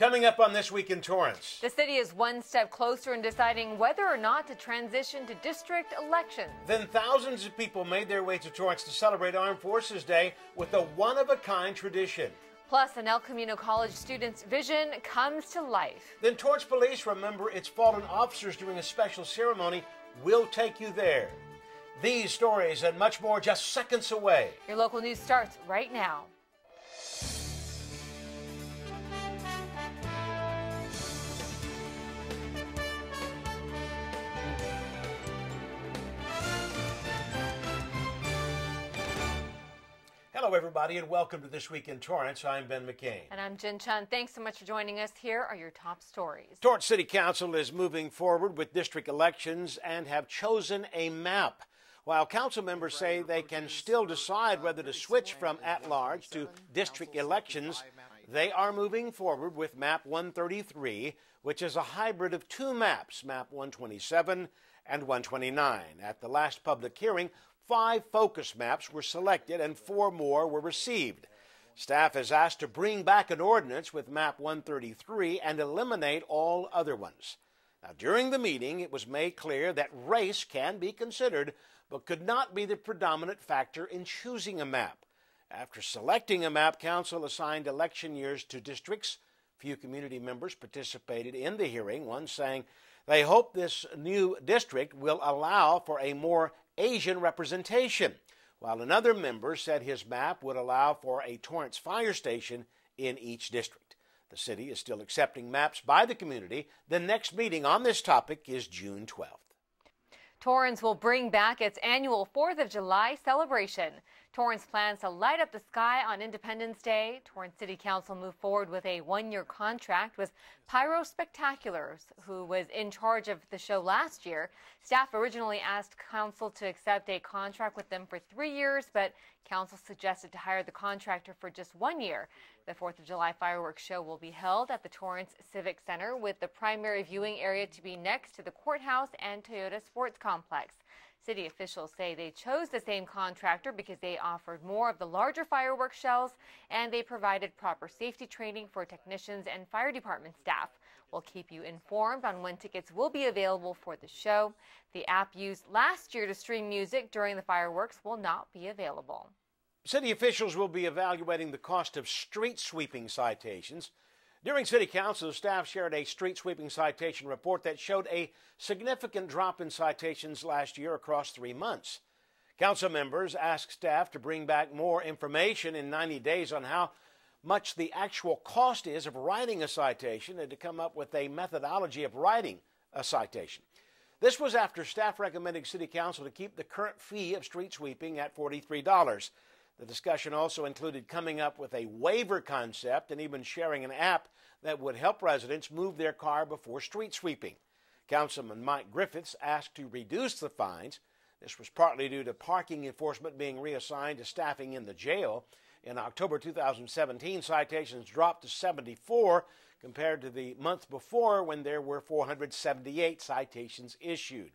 Coming up on This Week in Torrance. The city is one step closer in deciding whether or not to transition to district elections. Then thousands of people made their way to Torrance to celebrate Armed Forces Day with a one-of-a-kind tradition. Plus, an El Camino College student's vision comes to life. Then Torrance Police remember its fallen officers during a special ceremony. We'll take you there. These stories and much more just seconds away. Your local news starts right now. Hello, everybody, and welcome to This Week in Torrance. I'm Ben McCain. And I'm Jin Chun. Thanks so much for joining us. Here are your top stories. Torrance City Council is moving forward with district elections and have chosen a map. While council members say they can still decide whether to switch from at-large to district elections, they are moving forward with Map 133, which is a hybrid of two maps, Map 127 and 129. At the last public hearing, 5 focus maps were selected and 4 more were received. Staff is asked to bring back an ordinance with Map 133 and eliminate all other ones. Now, during the meeting, it was made clear that race can be considered, but could not be the predominant factor in choosing a map. After selecting a map, council assigned election years to districts. Few community members participated in the hearing, one saying they hope this new district will allow for a more Asian representation, while another member said his map would allow for a Torrance fire station in each district. The city is still accepting maps by the community. The next meeting on this topic is June 12th. Torrance will bring back its annual 4th of July celebration. Torrance plans to light up the sky on Independence Day. Torrance City Council moved forward with a 1-year contract with Pyro Spectaculars, who was in charge of the show last year. Staff originally asked council to accept a contract with them for 3 years, but council suggested to hire the contractor for just 1 year. The 4th of July fireworks show will be held at the Torrance Civic Center, with the primary viewing area to be next to the courthouse and Toyota Sports Complex. City officials say they chose the same contractor because they offered more of the larger fireworks shells and they provided proper safety training for technicians and fire department staff. We'll keep you informed on when tickets will be available for the show. The app used last year to stream music during the fireworks will not be available. City officials will be evaluating the cost of street sweeping citations. During City Council, staff shared a street sweeping citation report that showed a significant drop in citations last year across 3 months. Council members asked staff to bring back more information in 90 days on how much the actual cost is of writing a citation and to come up with a methodology of writing a citation. This was after staff recommended City Council to keep the current fee of street sweeping at $43. The discussion also included coming up with a waiver concept and even sharing an app that would help residents move their car before street sweeping. Councilman Mike Griffiths asked to reduce the fines. This was partly due to parking enforcement being reassigned to staffing in the jail. In October 2017, citations dropped to 74 compared to the month before when there were 478 citations issued.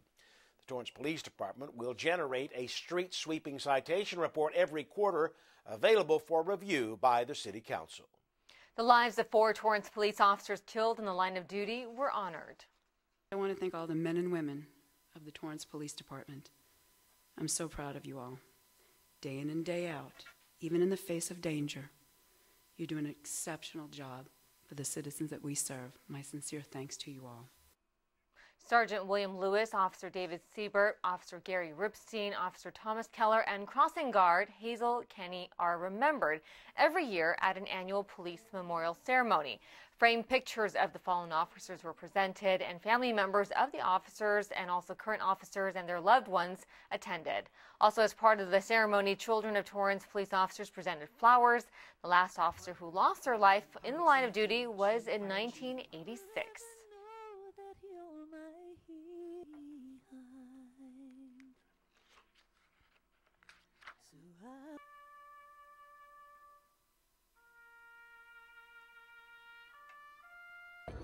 Torrance Police Department will generate a street sweeping citation report every quarter, available for review by the City Council. The lives of 4 Torrance police officers killed in the line of duty were honored. I want to thank all the men and women of the Torrance Police Department. I'm so proud of you all. Day in and day out, even in the face of danger, you do an exceptional job for the citizens that we serve. My sincere thanks to you all. Sergeant William Lewis, Officer David Siebert, Officer Gary Ripstein, Officer Thomas Keller, and Crossing Guard Hazel Kenny are remembered every year at an annual police memorial ceremony. Framed pictures of the fallen officers were presented, and family members of the officers and also current officers and their loved ones attended. Also, as part of the ceremony, children of Torrance police officers presented flowers. The last officer who lost their life in the line of duty was in 1986.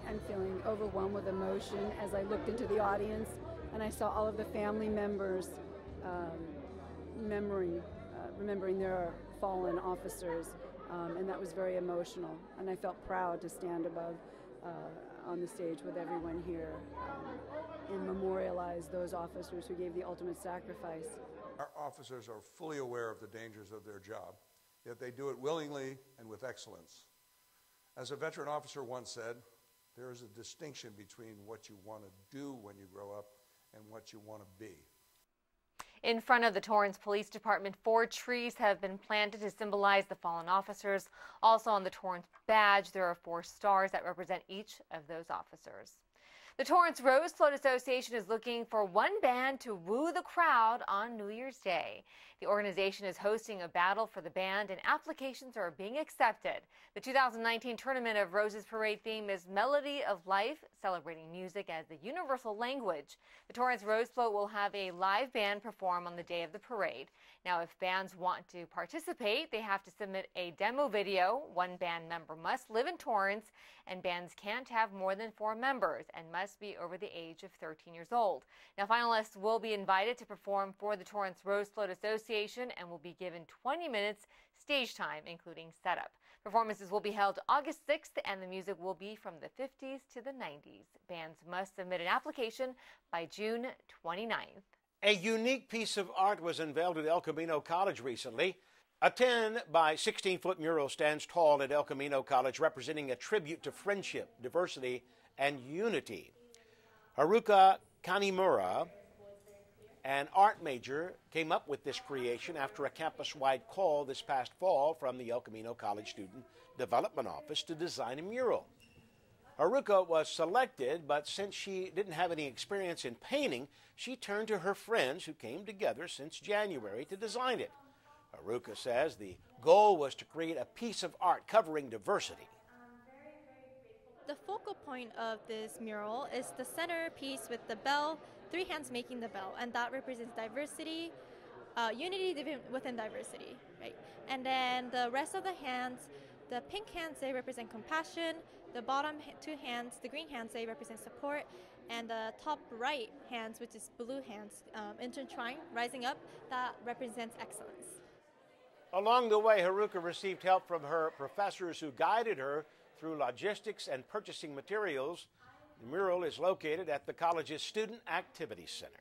I'm feeling overwhelmed with emotion as I looked into the audience and I saw all of the family members remembering their fallen officers. and that was very emotional. And I felt proud to stand above on the stage with everyone here and memorialize those officers who gave the ultimate sacrifice. Our officers are fully aware of the dangers of their job, yet they do it willingly and with excellence. As a veteran officer once said, there is a distinction between what you want to do when you grow up and what you want to be. In front of the Torrance Police Department, 4 trees have been planted to symbolize the fallen officers. Also on the Torrance badge, there are 4 stars that represent each of those officers. The Torrance Rose Float Association is looking for one band to woo the crowd on New Year's Day. The organization is hosting a battle for the band and applications are being accepted. The 2019 Tournament of Roses parade theme is Melody of Life, celebrating music as the universal language. The Torrance Rose Float will have a live band perform on the day of the parade. Now, if bands want to participate, they have to submit a demo video. One band member must live in Torrance, and bands can't have more than 4 members and must be over the age of 13 years old. Now, finalists will be invited to perform for the Torrance Rose Float Association and will be given 20 minutes stage time, including setup. Performances will be held August 6th, and the music will be from the 50s to the 90s. Bands must submit an application by June 29th. A unique piece of art was unveiled at El Camino College recently. A 10 by 16-foot mural stands tall at El Camino College, representing a tribute to friendship, diversity, and unity. Haruka Kanimura, an art major, came up with this creation after a campus-wide call this past fall from the El Camino College Student Development Office to design a mural. Haruka was selected, but since she didn't have any experience in painting, she turned to her friends who came together since January to design it. Haruka says the goal was to create a piece of art covering diversity. The focal point of this mural is the centerpiece with the bell, 3 hands making the bell, and that represents diversity, unity within diversity, right? And then the rest of the hands, the pink hands, they represent compassion, the bottom 2 hands, the green hands, they represent support, and the top right hands, which is blue hands, intertwined, rising up, that represents excellence. Along the way, Haruka received help from her professors who guided her through logistics and purchasing materials. The mural is located at the college's Student Activity Center.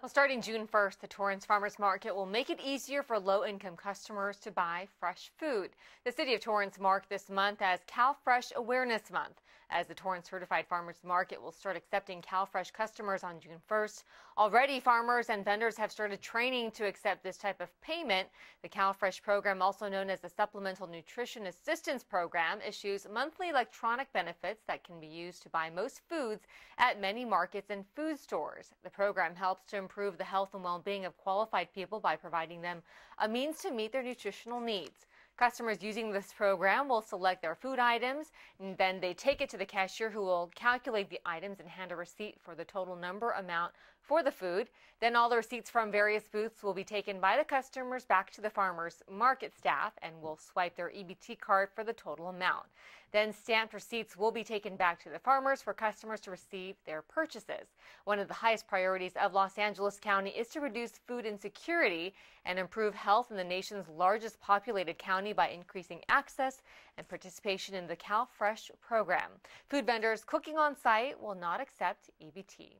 Well, starting June 1st, the Torrance Farmers Market will make it easier for low-income customers to buy fresh food. The City of Torrance marked this month as CalFresh Awareness Month, as the Torrance Certified Farmers Market will start accepting CalFresh customers on June 1st. Already, farmers and vendors have started training to accept this type of payment. The CalFresh program, also known as the Supplemental Nutrition Assistance Program, issues monthly electronic benefits that can be used to buy most foods at many markets and food stores. The program helps to improve the health and well-being of qualified people by providing them a means to meet their nutritional needs. Customers using this program will select their food items, and then they take it to the cashier, who will calculate the items and hand a receipt for the total amount for the food. Then all the receipts from various booths will be taken by the customers back to the farmers market staff and will swipe their EBT card for the total amount. Then stamped receipts will be taken back to the farmers for customers to receive their purchases. One of the highest priorities of Los Angeles County is to reduce food insecurity and improve health in the nation's largest populated county by increasing access and participation in the CalFresh program. Food vendors cooking on site will not accept EBT.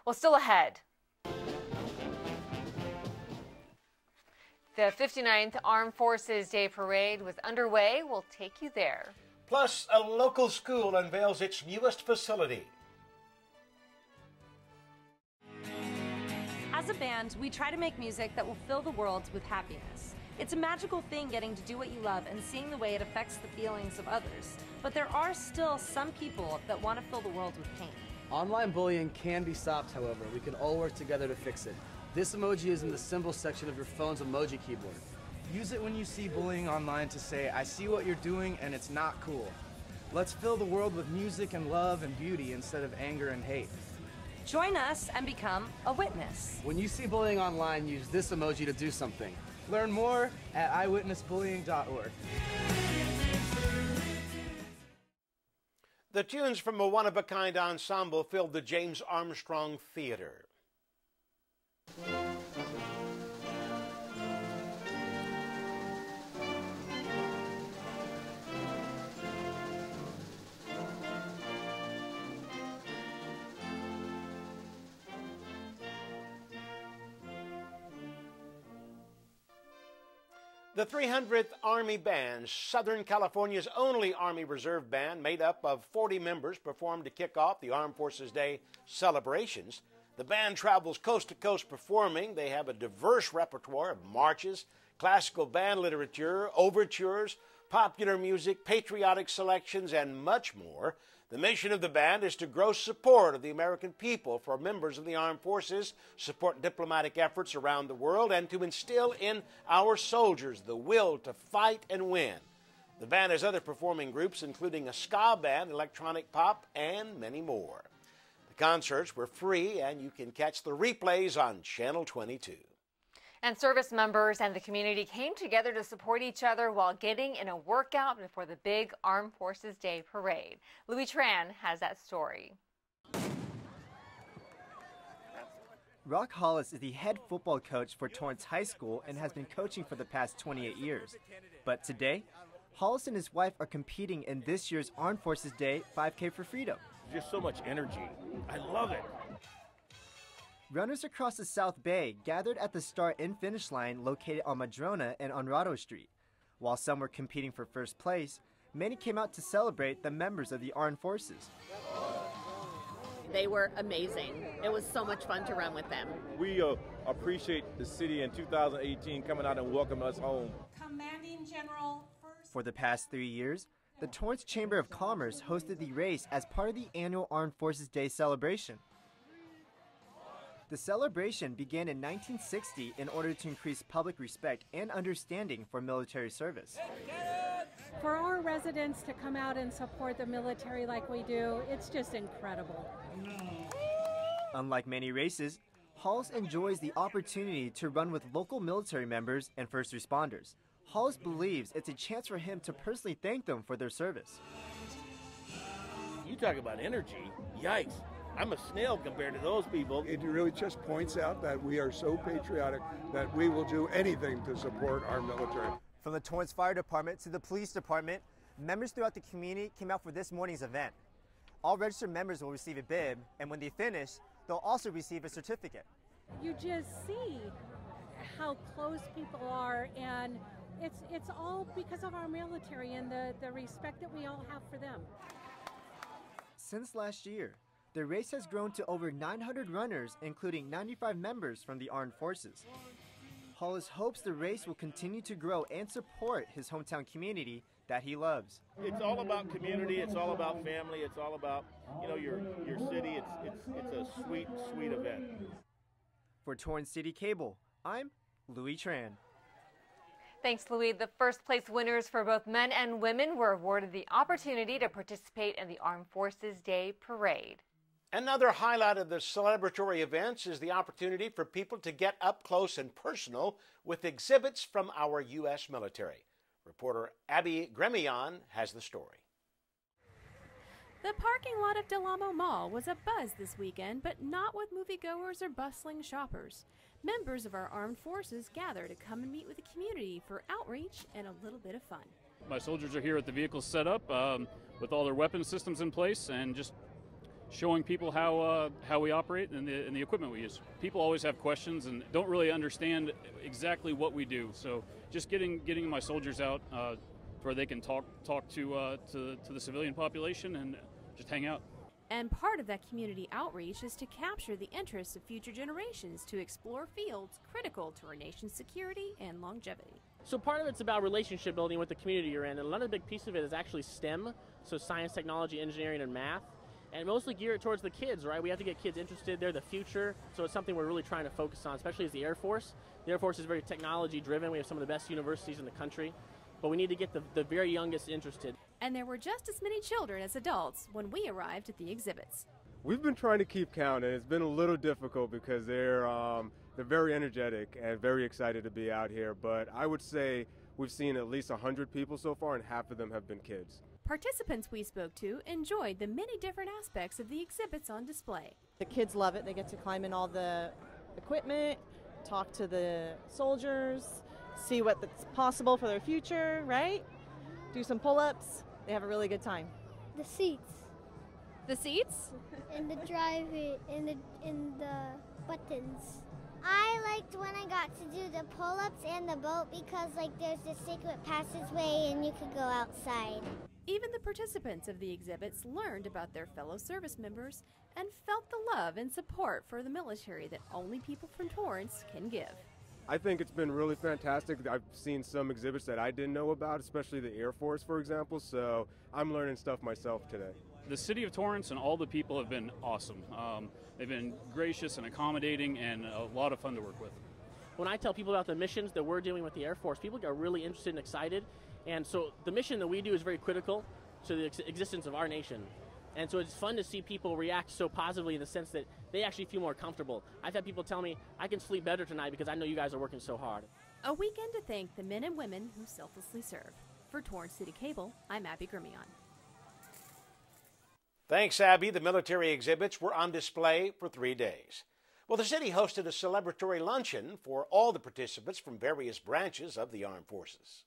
Well, still ahead, the 59th Armed Forces Day Parade was underway. We'll take you there. Plus, a local school unveils its newest facility. As a band, we try to make music that will fill the world with happiness. It's a magical thing getting to do what you love and seeing the way it affects the feelings of others. But there are still some people that want to fill the world with pain. Online bullying can be stopped, however. We can all work together to fix it. This emoji is in the symbol section of your phone's emoji keyboard. Use it when you see bullying online to say, I see what you're doing and it's not cool. Let's fill the world with music and love and beauty instead of anger and hate. Join us and become a witness. When you see bullying online, use this emoji to do something. Learn more at eyewitnessbullying.org. The tunes from a one-of-a-kind ensemble filled the James Armstrong Theater. The 300th Army Band, Southern California's only Army Reserve band made up of 40 members, performed to kick off the Armed Forces Day celebrations. The band travels coast to coast performing. They have a diverse repertoire of marches, classical band literature, overtures, popular music, patriotic selections, and much more. The mission of the band is to grow support of the American people for members of the armed forces, support diplomatic efforts around the world, and to instill in our soldiers the will to fight and win. The band has other performing groups, including a ska band, electronic pop, and many more. The concerts were free, and you can catch the replays on Channel 22. And service members and the community came together to support each other while getting in a workout before the big Armed Forces Day parade. Louis Tran has that story. Rock Hollis is the head football coach for Torrance High School and has been coaching for the past 28 years. But today, Hollis and his wife are competing in this year's Armed Forces Day 5K for Freedom. Just so much energy. I love it. Runners across the South Bay gathered at the start and finish line located on Madrona and Honrado Street. While some were competing for first place, many came out to celebrate the members of the armed forces. They were amazing. It was so much fun to run with them. We appreciate the city in 2018 coming out and welcoming us home. Commanding General First. For the past 3 years, the Torrance Chamber of Commerce hosted the race as part of the annual Armed Forces Day celebration. The celebration began in 1960 in order to increase public respect and understanding for military service. For our residents to come out and support the military like we do, it's just incredible. Unlike many races, Hollis enjoys the opportunity to run with local military members and first responders. Hollis believes it's a chance for him to personally thank them for their service. You talk about energy, yikes. I'm a snail compared to those people. It really just points out that we are so patriotic that we will do anything to support our military. From the Torrance Fire Department to the Police Department, members throughout the community came out for this morning's event. All registered members will receive a bib, and when they finish, they'll also receive a certificate. You just see how close people are, and it's all because of our military and the respect that we all have for them. Since last year, the race has grown to over 900 runners, including 95 members from the armed forces. Hollis hopes the race will continue to grow and support his hometown community that he loves. It's all about community, it's all about family, it's all about, your city. It's a sweet, sweet event. For Torrance CitiCABLE, I'm Louis Tran. Thanks, Louis. The first place winners for both men and women were awarded the opportunity to participate in the Armed Forces Day parade. Another highlight of the celebratory events is the opportunity for people to get up close and personal with exhibits from our U.S. military. Reporter Abby Gremion has the story. The parking lot of Del Amo Mall was abuzz this weekend, but not with moviegoers or bustling shoppers. Members of our armed forces gather to come and meet with the community for outreach and a little bit of fun. My soldiers are here at the vehicle set up with all their weapon systems in place and just showing people how we operate and the equipment we use. People always have questions and don't really understand exactly what we do. So just getting my soldiers out where they can talk to the civilian population and just hang out. And part of that community outreach is to capture the interests of future generations to explore fields critical to our nation's security and longevity. So part of it's about relationship building with the community you're in, and another big piece of it is actually STEM, so science, technology, engineering, and math. And mostly geared towards the kids, right? We have to get kids interested. They're the future. So it's something we're really trying to focus on, especially as the Air Force. The Air Force is very technology driven. We have some of the best universities in the country. But we need to get the very youngest interested. And there were just as many children as adults when we arrived at the exhibits. We've been trying to keep count, and it's been a little difficult because they're very energetic and very excited to be out here. But I would say we've seen at least 100 people so far, and half of them have been kids. Participants we spoke to enjoyed the many different aspects of the exhibits on display. The kids love it. They get to climb in all the equipment, talk to the soldiers, see what's possible for their future, right? Do some pull-ups. They have a really good time. The seats. The seats? And the driving, and the buttons. I liked when I got to do the pull-ups and the boat because there's this secret passageway and you could go outside. Even the participants of the exhibits learned about their fellow service members and felt the love and support for the military that only people from Torrance can give. I think it's been really fantastic. I've seen some exhibits that I didn't know about, especially the Air Force, for example, so I'm learning stuff myself today. The city of Torrance and all the people have been awesome. They've been gracious and accommodating and a lot of fun to work with. When I tell people about the missions that we're doing with the Air Force, people get really interested and excited. And so the mission that we do is very critical to the existence of our nation. And so it's fun to see people react so positively in the sense that they actually feel more comfortable. I've had people tell me, I can sleep better tonight because I know you guys are working so hard. A weekend to thank the men and women who selflessly serve. For Torrance City Cable, I'm Abby Grimion. Thanks, Abby. The military exhibits were on display for 3 days. Well, the city hosted a celebratory luncheon for all the participants from various branches of the armed forces.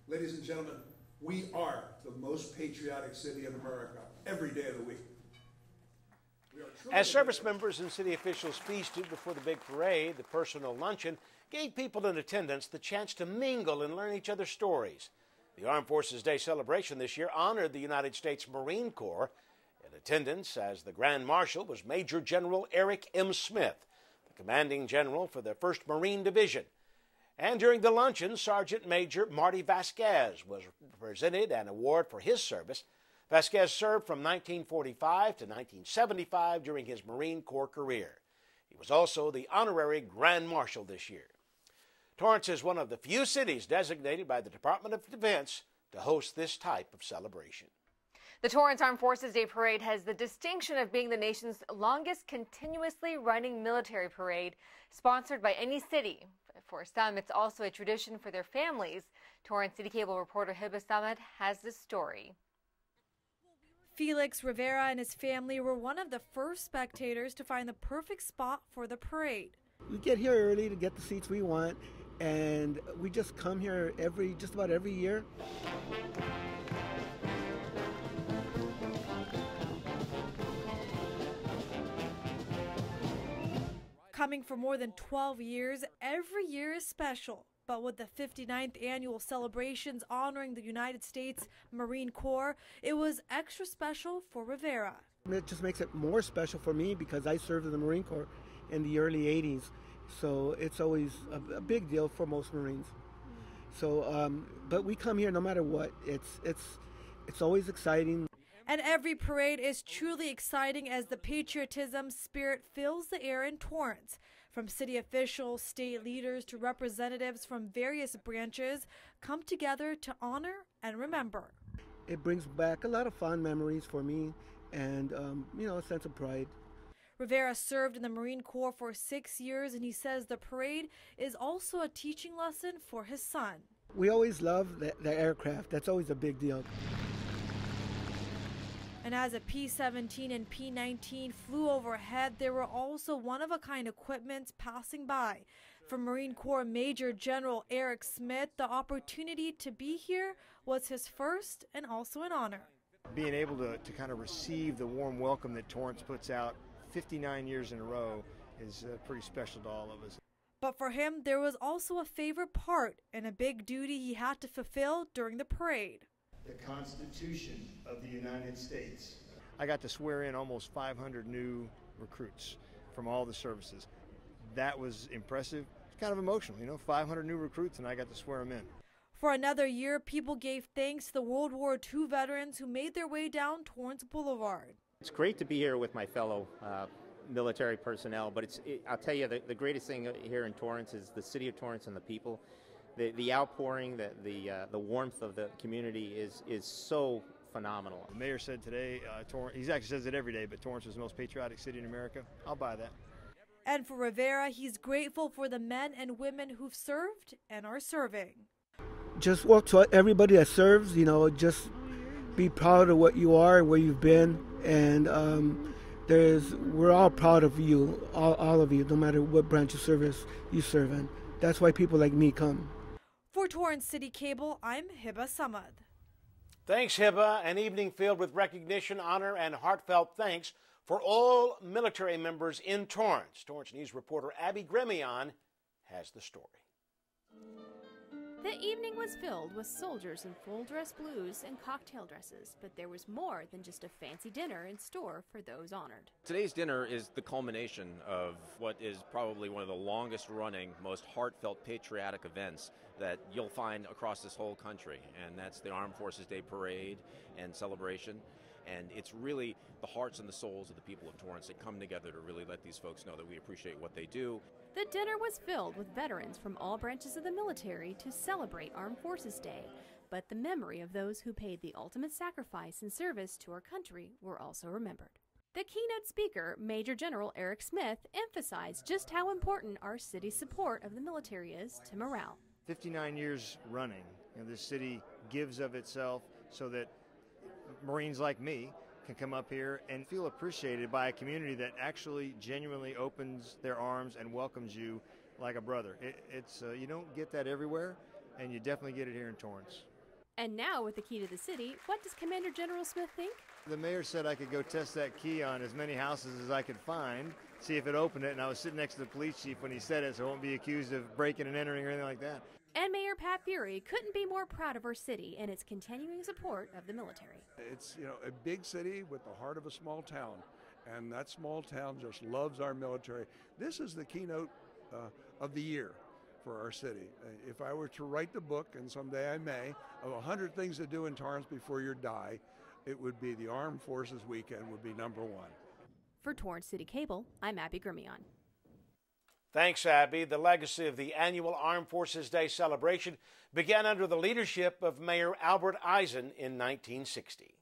Ladies and gentlemen, we are the most patriotic city in America every day of the week. As service members and city officials feasted before the big parade, the personal luncheon gave people in attendance the chance to mingle and learn each other's stories. The Armed Forces Day celebration this year honored the United States Marine Corps. In attendance as the Grand Marshal was Major General Eric M. Smith, the commanding general for the 1st Marine Division. And during the luncheon, Sergeant Major Marty Vasquez was presented an award for his service. Vasquez served from 1945 to 1975 during his Marine Corps career. He was also the honorary Grand Marshal this year. Torrance is one of the few cities designated by the Department of Defense to host this type of celebration. The Torrance Armed Forces Day Parade has the distinction of being the nation's longest continuously running military parade, sponsored by any city. For some, it's also a tradition for their families. Torrance City Cable reporter Hiba Samad has this story. Felix Rivera and his family were one of the first spectators to find the perfect spot for the parade. We get here early to get the seats we want, and we just come here just about every year. Coming for more than 12 years, every year is special. But with the 59th annual celebrations honoring the United States Marine Corps, it was extra special for Rivera. It just makes it more special for me because I served in the Marine Corps in the early 80s. So it's always a big deal for most Marines. So, but we come here no matter what. It's always exciting. And every parade is truly exciting as the patriotism spirit fills the air in Torrance. From city officials, state leaders, to representatives from various branches come together to honor and remember. It brings back a lot of fond memories for me and, a sense of pride. Rivera served in the Marine Corps for 6 years, and he says the parade is also a teaching lesson for his son. We always love the aircraft. That's always a big deal. And as a P-17 and P-19 flew overhead, there were also one-of-a-kind equipments passing by. For Marine Corps Major General Eric Smith, the opportunity to be here was his first and also an honor. Being able to kind of receive the warm welcome that Torrance puts out 59 years in a row is pretty special to all of us. But for him, there was also a favorite part and a big duty he had to fulfill during the parade. The Constitution of the United States. I got to swear in almost 500 new recruits from all the services. That was impressive. It's kind of emotional, 500 new recruits and I got to swear them in. For another year, people gave thanks to the World War II veterans who made their way down Torrance Boulevard. It's great to be here with my fellow military personnel, but I'll tell you, the greatest thing here in Torrance is the city of Torrance and the people. The outpouring, the warmth of the community is so phenomenal. The mayor said today, he actually says it every day, but Torrance is the most patriotic city in America. I'll buy that. And for Rivera, he's grateful for the men and women who've served and are serving. Just to everybody that serves, just be proud of what you are and where you've been. And we're all proud of you, all of you, no matter what branch of service you serve in. That's why people like me come. For Torrance City Cable, I'm Hiba Samad. Thanks, Hiba. An evening filled with recognition, honor, and heartfelt thanks for all military members in Torrance. Torrance News reporter Abby Gremion has the story. The evening was filled with soldiers in full dress blues and cocktail dresses, but there was more than just a fancy dinner in store for those honored. Today's dinner is the culmination of what is probably one of the longest running, most heartfelt patriotic events that you'll find across this whole country, and that's the Armed Forces Day Parade and celebration. And it's really the hearts and the souls of the people of Torrance that come together to really let these folks know that we appreciate what they do. The dinner was filled with veterans from all branches of the military to celebrate Armed Forces Day, but the memory of those who paid the ultimate sacrifice in service to our country were also remembered. The keynote speaker, Major General Eric Smith, emphasized just how important our city's support of the military is to morale. 59 years running, this city gives of itself so that Marines like me can come up here and feel appreciated by a community that actually genuinely opens their arms and welcomes you like a brother. You don't get that everywhere, and you definitely get it here in Torrance. And now, with the key to the city, what does Commander General Smith think? The mayor said I could go test that key on as many houses as I could find, see if it opened it, and I was sitting next to the police chief when he said it, so I won't be accused of breaking and entering or anything like that. And Mayor Pat Fury couldn't be more proud of our city and its continuing support of the military. It's, a big city with the heart of a small town, and that small town just loves our military. This is the keynote of the year for our city. If I were to write the book, and someday I may, of 100 things to do in Torrance before you die, it would be the Armed Forces Weekend would be #1. For Torrance City Cable, I'm Abby Gremion. Thanks, Abby. The legacy of the annual Armed Forces Day celebration began under the leadership of Mayor Albert Eisen in 1960.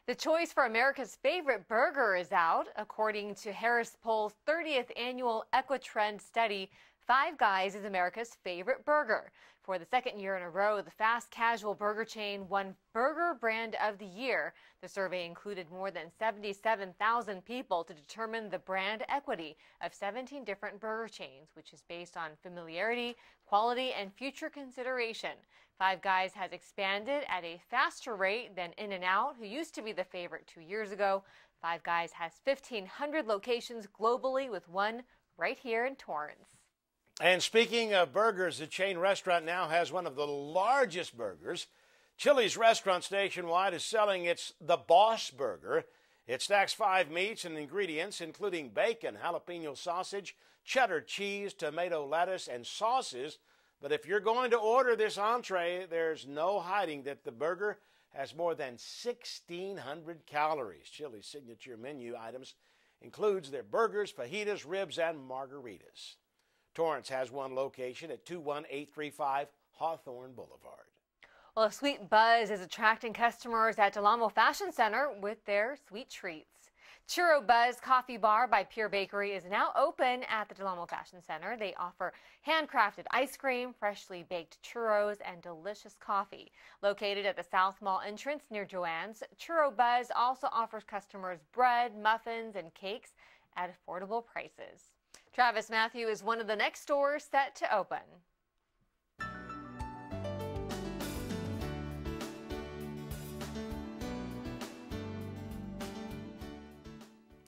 The choice for America's favorite burger is out. According to Harris Poll's 30th annual Equitrend study, Five Guys is America's favorite burger. For the second year in a row, the fast casual burger chain won Burger Brand of the Year. The survey included more than 77,000 people to determine the brand equity of 17 different burger chains, which is based on familiarity, quality, and future consideration. Five Guys has expanded at a faster rate than In-N-Out, who used to be the favorite 2 years ago. Five Guys has 1,500 locations globally, with one right here in Torrance. And speaking of burgers, the chain restaurant now has one of the largest burgers. Chili's restaurants nationwide is selling its The Boss Burger. It stacks 5 meats and ingredients, including bacon, jalapeno sausage, cheddar cheese, tomato lettuce, and sauces. But if you're going to order this entree, there's no hiding that the burger has more than 1,600 calories. Chili's signature menu items includes their burgers, fajitas, ribs, and margaritas. Torrance has one location at 21835 Hawthorne Boulevard. Well, a sweet buzz is attracting customers at Del Amo Fashion Center with their sweet treats. Churro Buzz Coffee Bar by Pure Bakery is now open at the Del Amo Fashion Center. They offer handcrafted ice cream, freshly baked churros, and delicious coffee. Located at the South Mall entrance near Joann's, Churro Buzz also offers customers bread, muffins, and cakes at affordable prices. Travis Matthew is one of the next stores set to open.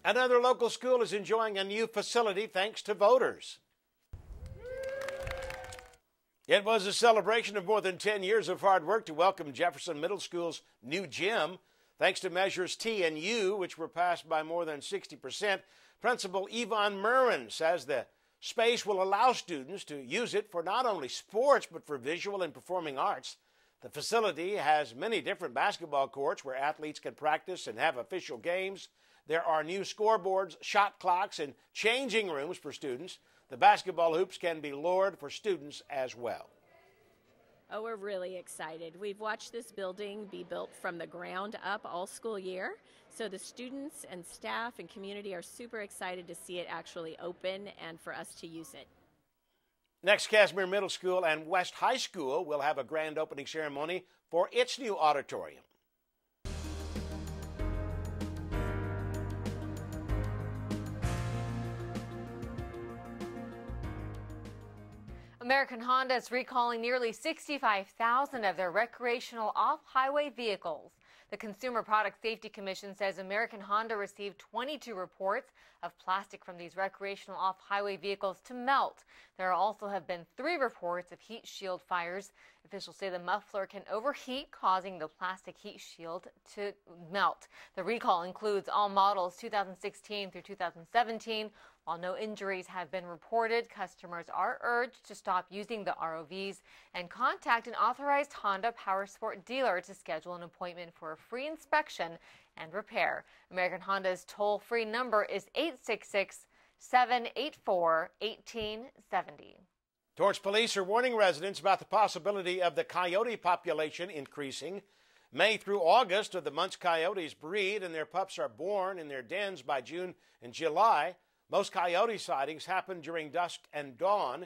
Another local school is enjoying a new facility thanks to voters. It was a celebration of more than 10 years of hard work to welcome Jefferson Middle School's new gym. Thanks to measures T and U, which were passed by more than 60%, Principal Yvonne Murrin says the space will allow students to use it for not only sports but for visual and performing arts. The facility has many different basketball courts where athletes can practice and have official games. There are new scoreboards, shot clocks, and changing rooms for students. The basketball hoops can be lowered for students as well. Oh, we're really excited. We've watched this building be built from the ground up all school year. So the students and staff and community are super excited to see it actually open and for us to use it. Next, Casimir Middle School and West High School will have a grand opening ceremony for its new auditorium. American Honda is recalling nearly 65,000 of their recreational off-highway vehicles. The Consumer Product Safety Commission says American Honda received 22 reports of plastic from these recreational off-highway vehicles to melt. There also have been 3 reports of heat shield fires. Officials say the muffler can overheat, causing the plastic heat shield to melt. The recall includes all models 2016 through 2017. While no injuries have been reported, customers are urged to stop using the ROVs and contact an authorized Honda Powersport dealer to schedule an appointment for a free inspection and repair. American Honda's toll-free number is 866-784-1870. Torrance police are warning residents about the possibility of the coyote population increasing. May through August are the months coyotes breed, and their pups are born in their dens by June and July. Most coyote sightings happen during dusk and dawn.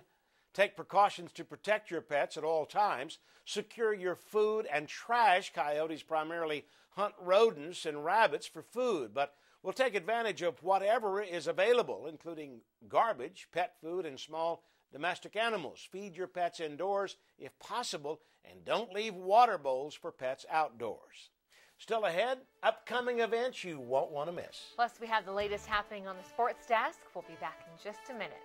Take precautions to protect your pets at all times. Secure your food and trash. Coyotes primarily hunt rodents and rabbits for food, but will take advantage of whatever is available, including garbage, pet food, and small domestic animals. Feed your pets indoors if possible, and don't leave water bowls for pets outdoors. Still ahead, upcoming events you won't want to miss. Plus, we have the latest happening on the sports desk. We'll be back in just a minute.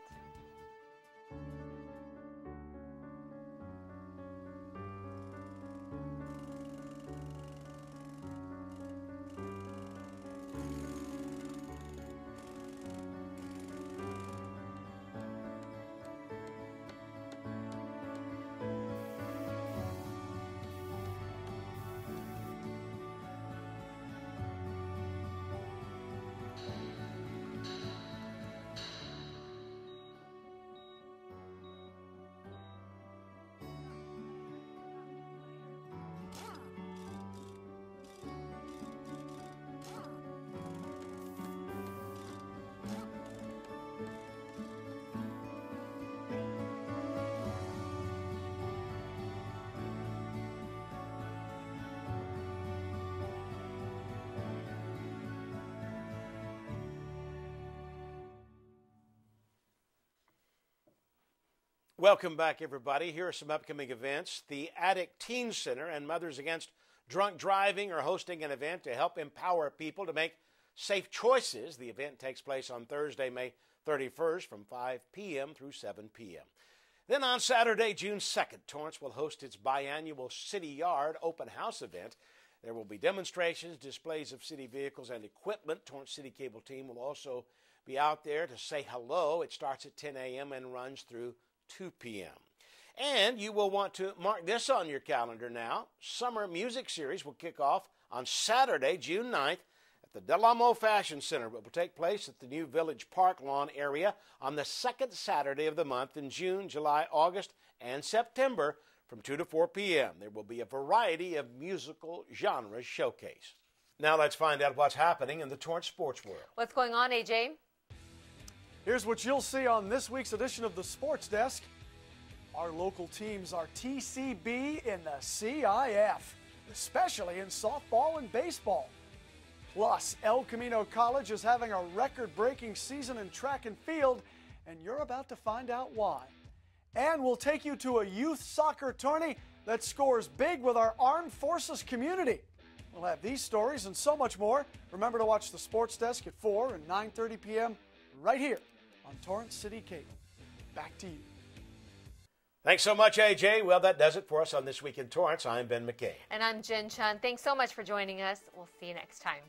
Welcome back, everybody. Here are some upcoming events. The Addict Teen Center and Mothers Against Drunk Driving are hosting an event to help empower people to make safe choices. The event takes place on Thursday, May 31st from 5 p.m. through 7 p.m. Then on Saturday, June 2nd, Torrance will host its biannual City Yard Open House event. There will be demonstrations, displays of city vehicles and equipment. Torrance CitiCABLE team will also be out there to say hello. It starts at 10 a.m. and runs through 2 p.m. And you will want to mark this on your calendar now. Summer Music Series will kick off on Saturday, June 9th at the Del Amo Fashion Center. It will take place at the new Village Park Lawn area on the second Saturday of the month in June, July, August, and September from 2 to 4 p.m. There will be a variety of musical genres showcased. Now let's find out what's happening in the Torrance sports world. What's going on, AJ? Here's what you'll see on this week's edition of the Sports Desk. Our local teams are TCB in the CIF, especially in softball and baseball. Plus, El Camino College is having a record-breaking season in track and field, and you're about to find out why. And we'll take you to a youth soccer tourney that scores big with our Armed Forces community. We'll have these stories and so much more. Remember to watch the Sports Desk at 4 and 9:30 p.m. right here on Torrance CitiCABLE. Back to you. Thanks so much, AJ. Well, that does it for us on This Week in Torrance. I'm Ben McCain. And I'm Jin Chun. Thanks so much for joining us. We'll see you next time.